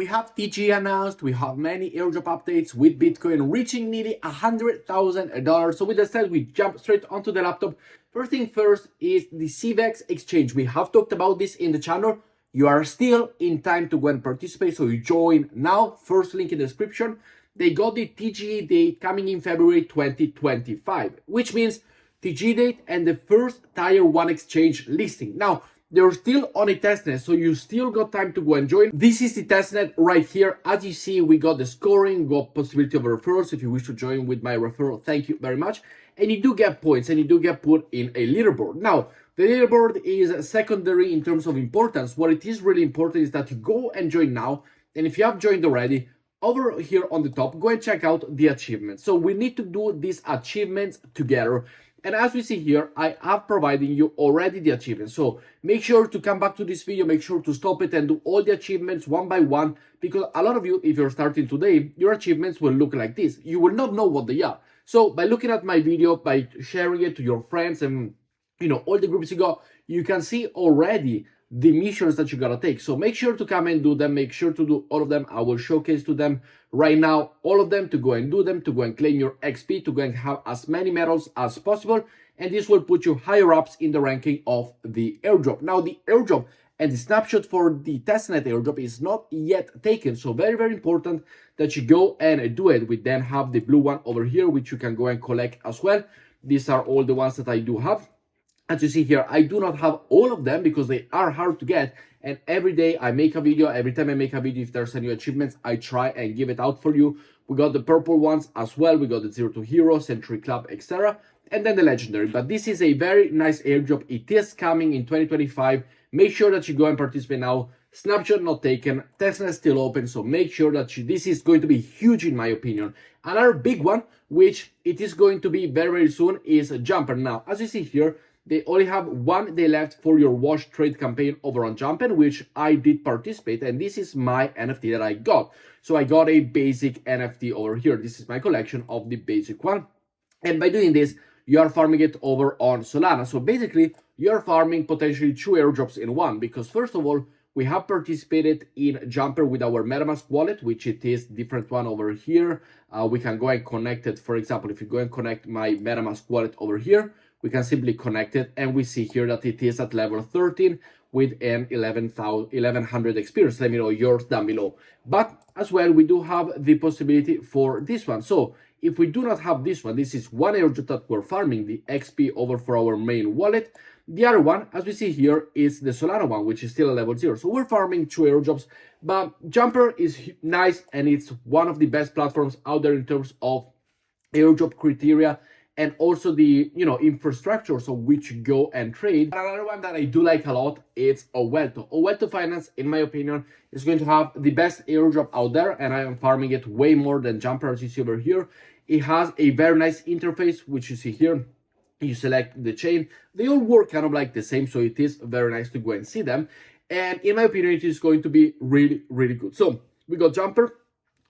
We have TG announced, we have many airdrop updates with Bitcoin reaching nearly $100,000. So with that said, we jump straight onto the laptop. First thing first is the CVEX exchange. We have talked about this in the channel. You are still in time to go and participate, so you join now. First link in the description. They got the TG date coming in February 2025, which means TG date and the first tier 1 exchange listing. Now, they're still on a testnet, so you still got time to go and join. This is the testnet right here. As you see, we got the scoring, got possibility of referrals. If you wish to join with my referral, thank you very much. And you do get points, and you do get put in a leaderboard. Now, the leaderboard is secondary in terms of importance. What it is really important is that you go and join now. And if you have joined already, over here on the top, go and check out the achievements. So we need to do these achievements together. And as we see here, I have provided you already the achievements. So make sure to come back to this video, make sure to stop it and do all the achievements one by one, because a lot of you, if you're starting today, your achievements will look like this. You will not know what they are. So by looking at my video, by sharing it to your friends and all the groups you got, you can see already the missions that you gotta take. So make sure to come and do them. Make sure to do all of them. I will showcase to them right now, all of them, to go and do them, to go and claim your XP, to go and have as many medals as possible. And this will put you higher ups in the ranking of the airdrop. Now, the airdrop and the snapshot for the testnet airdrop is not yet taken. So very, very important that you go and do it. We then have the blue one over here, which you can go and collect as well. These are all the ones that I do have. As you see here, I do not have all of them because they are hard to get. And every day I make a video. Every time I make a video, if there's any achievements, I try and give it out for you. We got the purple ones as well. We got the 0 to Hero, Century Club, etc. And then the legendary. But this is a very nice airdrop. It is coming in 2025. Make sure that you go and participate now. Snapshot not taken. Testnet still open. So make sure that this is going to be huge in my opinion. Another big one, which it is going to be very, very soon, is Jumper. Now, as you see here, they only have 1 day left for your wash trade campaign over on Jumper, which I did participate, and this is my NFT that I got. So I got a basic NFT over here. This is my collection of the basic one. And by doing this, you are farming it over on Solana. So basically, you are farming potentially 2 airdrops in one, because first of all, we have participated in Jumper with our MetaMask wallet, which it is different one over here. We can go and connect it. For example, if you go and connect my MetaMask wallet over here, we can simply connect it, and we see here that it is at level 13 with an 1100 experience. Let me know yours down below. But as well, we do have the possibility for this one. So if we do not have this one, this is one airdrop that we're farming the XP over for our main wallet. The other one, as we see here, is the Solana one, which is still a level 0. So we're farming 2 airdrops, but Jumper is nice, and it's one of the best platforms out there in terms of airdrop criteria and also the infrastructure so which you go and trade. Another one that I do like a lot is Owlto Finance, in my opinion, is going to have the best airdrop out there, and I am farming it way more than Jumper, as you see over here. It has a very nice interface, which you see here. You select the chain. They all work kind of like the same, so it is very nice to go and see them. And in my opinion, it is going to be really, really good. So we got Jumper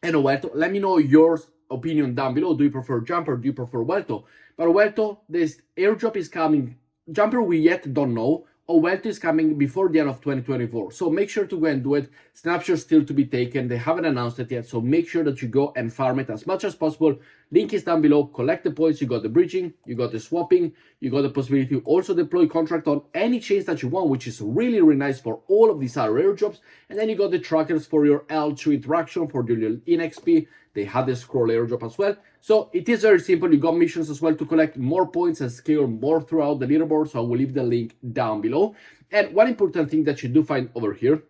and Owlto. Let me know yours opinion down below. Do you prefer Jumper? Do you prefer Owlto? But Owlto, this airdrop is coming. Jumper we yet don't know. Owlto is coming before the end of 2024. So make sure to go and do it. Snapshot still to be taken. They haven't announced it yet. So make sure that you go and farm it as much as possible. Link is down below. Collect the points. You got the bridging. You got the swapping. You got the possibility to also deploy contract on any chains that you want, which is really, really nice for all of these other airdrops. And then you got the trackers for your L2 interaction, for your INXP. They had the scroll airdrop as well. So it is very simple. You got missions as well to collect more points and scale more throughout the leaderboard. So I will leave the link down below. And one important thing that you do find over here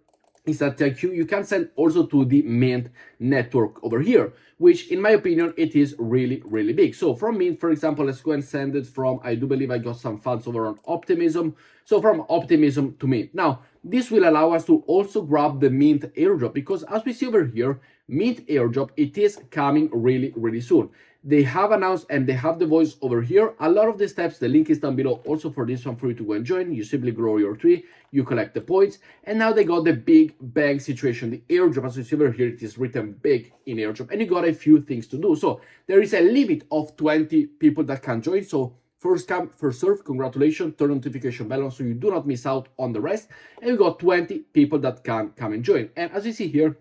is that you can send also to the Mint network over here, which in my opinion, it is really, really big. So from Mint, for example, let's go and send it from, I do believe I got some funds over on Optimism. So from Optimism to Mint. Now, this will allow us to also grab the Mint airdrop, because as we see over here, Mint airdrop, it is coming really, really soon. They have announced and they have the voice over here. A lot of the steps, the link is down below also for this one for you to go and join. You simply grow your tree, you collect the points, and now they got the big bang situation. The airdrop, as you see over here, it is written big in airdrop, and you got a few things to do. So there is a limit of 20 people that can join. So first come, first serve. Congratulations, turn notification bell on so you do not miss out on the rest. And we got 20 people that can come and join. And as you see here,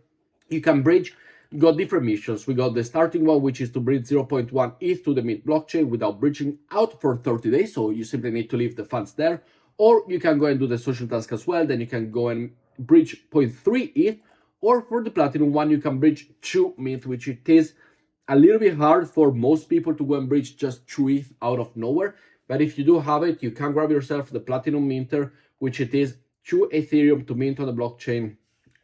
you can bridge. We got different missions. We got the starting one, which is to bridge 0.1 ETH to the Mint blockchain without bridging out for 30 days. So you simply need to leave the funds there. Or you can go and do the social task as well. Then you can go and bridge 0.3 ETH. Or for the platinum one, you can bridge 2 Mint, which it is a little bit hard for most people to go and bridge just 2 ETH out of nowhere. But if you do have it, you can grab yourself the platinum minter, which it is 2 Ethereum to mint on the blockchain,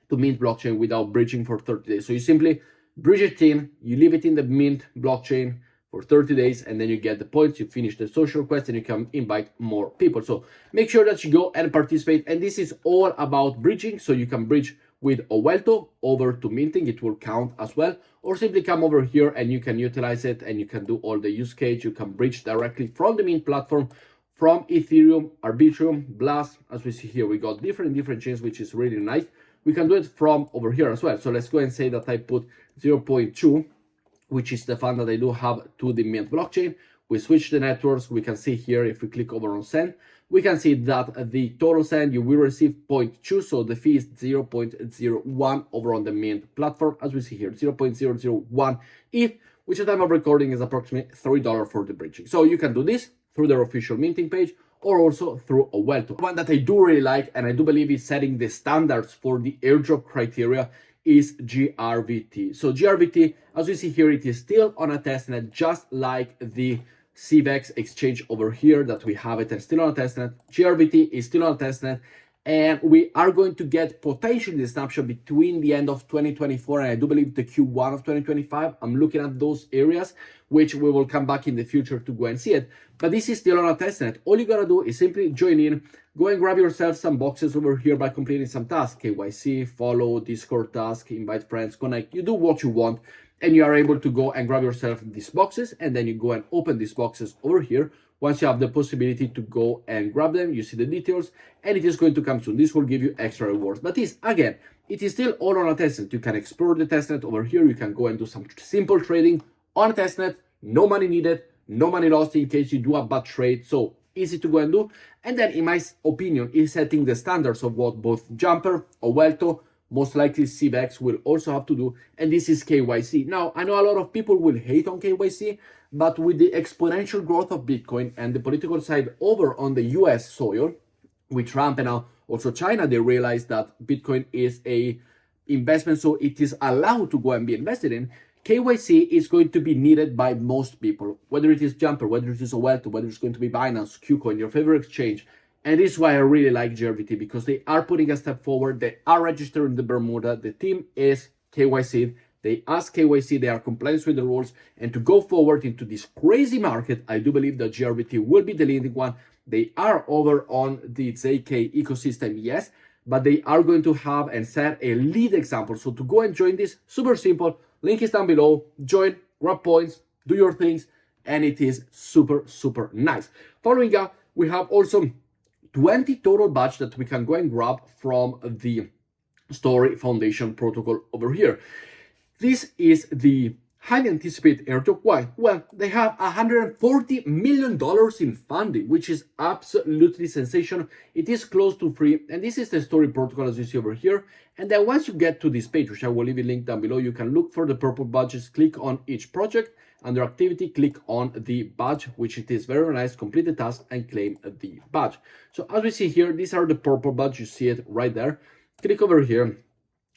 to Mint blockchain without bridging for 30 days. So you simply bridge it in, you leave it in the Mint blockchain for 30 days, and then you get the points, you finish the social quest, and you can invite more people. So make sure that you go and participate. And this is all about bridging. So you can bridge with Owlto over to minting, it will count as well, or simply come over here and you can utilize it and you can do all the use case. You can bridge directly from the Mint platform, from Ethereum, Arbitrum, Blast. As we see here, we got different chains, which is really nice. We can do it from over here as well. So let's go and say that I put 0.2, which is the fund that I do have, to the Mint blockchain. We switch the networks. We can see here, if we click over on send, we can see that the total send, you will receive 0.2. So the fee is 0.01 over on the Mint platform. As we see here, 0.001 ETH, which at the time of recording is approximately $3 for the bridging. So you can do this through their official minting page, or also through Owlto. One that I do really like, and I do believe is setting the standards for the airdrop criteria, is GRVT. So GRVT, as we see here, it is still on a testnet, just like the CVEX exchange over here that we have it and still on a testnet. GRVT is still on a testnet, and we are going to get potentially the snapshot between the end of 2024 and I do believe the Q1 of 2025. I'm looking at those areas, which we will come back in the future to go and see it. But this is still on a testnet. All you gotta do is simply join in, go and grab yourself some boxes over here by completing some tasks, KYC, follow, Discord task, invite friends, connect. You do what you want, and you are able to go and grab yourself these boxes, and then you go and open these boxes over here. Once you have the possibility to go and grab them, you see the details, and it is going to come soon. This will give you extra rewards. But this, again, it is still all on a testnet. You can explore the testnet over here. You can go and do some simple trading on a testnet. No money needed, no money lost in case you do a bad trade. So easy to go and do. And then, in my opinion, is setting the standards of what both Jumper, Owlto, most likely CVEX will also have to do, and this is KYC. Now, I know a lot of people will hate on KYC, but with the exponential growth of Bitcoin and the political side over on the US soil, with Trump and now also China, they realize that Bitcoin is a investment, so it is allowed to go and be invested in. KYC is going to be needed by most people, whether it is Jumper, whether it is Owlto, whether it's going to be Binance, KuCoin, your favorite exchange. And this is why I really like GRVT, because they are putting a step forward. They are registered in the Bermuda. The team is KYC. They ask KYC. They are compliant with the rules. And to go forward into this crazy market, I do believe that GRVT will be the leading one. They are over on the ZK ecosystem, yes, but they are going to have and set a lead example. So to go and join this, super simple. Link is down below. Join, grab points, do your things, and it is super, super nice. Following up, we have also 20 total batch that we can go and grab from the Story Foundation protocol over here. This is the highly anticipated airdrop. Why? Well, they have $140 million in funding, which is absolutely sensational. It is close to free, and this is the Story protocol as you see over here. And then once you get to this page, which I will leave a link down below, you can look for the purple badges, click on each project. Under activity, click on the badge, which it is very nice, complete the task and claim the badge. So as we see here, these are the purple badge, you see it right there. Click over here,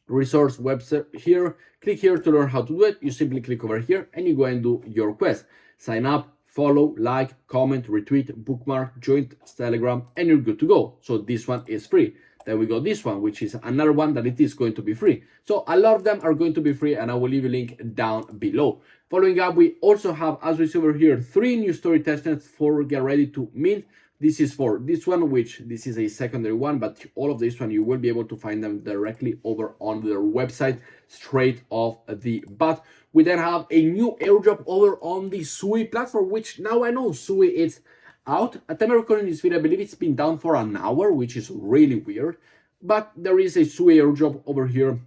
resource website here, click here to learn how to do it. You simply click over here and you go and do your quest. Sign up, follow, like, comment, retweet, bookmark, join Telegram, and you're good to go. So this one is free. Then we got this one, which is another one that it is going to be free. So a lot of them are going to be free, and I will leave a link down below. Following up, we also have, as we see over here, 3 new story testnets for get ready to mint. This is for this one, which this is a secondary one, but all of this one, you will be able to find them directly over on their website, straight off the bat. We then have a new airdrop over on the Sui platform, which now I know Sui is out. At the time of recording this video, I believe it's been down for an hour, which is really weird. But there is a Sui airdrop over here,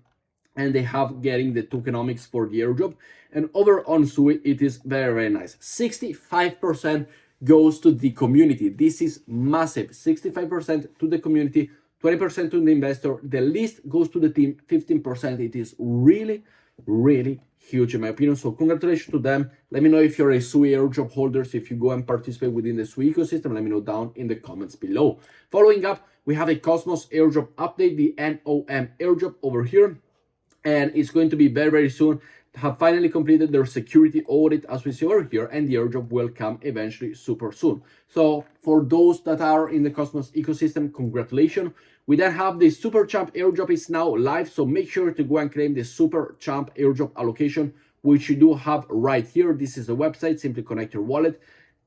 and they have getting the tokenomics for the airdrop. And over on Sui, it is very, very nice. 65% goes to the community. This is massive. 65% to the community, 20% to the investor, the least goes to the team, 15%. It is really, really huge in my opinion. So congratulations to them. Let me know if you're a SUI airdrop holder. So if you go and participate within the SUI ecosystem, let me know down in the comments below. Following up, we have a Cosmos airdrop update, the NOM airdrop over here. And it's going to be very, very soon. Have finally completed their security audit, as we see over here, and the airdrop will come eventually super soon. So for those that are in the Cosmos ecosystem, congratulations. We then have the Super Champ airdrop is now live, so make sure to go and claim the Super Champ airdrop allocation, which you do have right here. This is the website. Simply connect your wallet,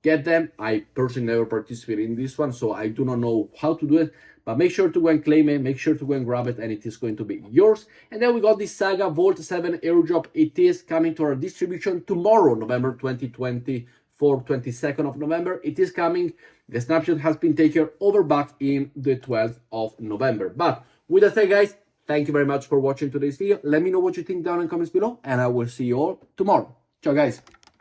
get them. I personally never participated in this one, so I do not know how to do it, but make sure to go and claim it, make sure to go and grab it, and it is going to be yours. And then we got the Saga Vault 7 airdrop. It is coming to our distribution tomorrow, November 2024, 22nd of November. It is coming. The snapshot has been taken over back in the 12th of November. But with that said, guys, thank you very much for watching today's video. Let me know what you think down in the comments below, and I will see you all tomorrow. Ciao, guys.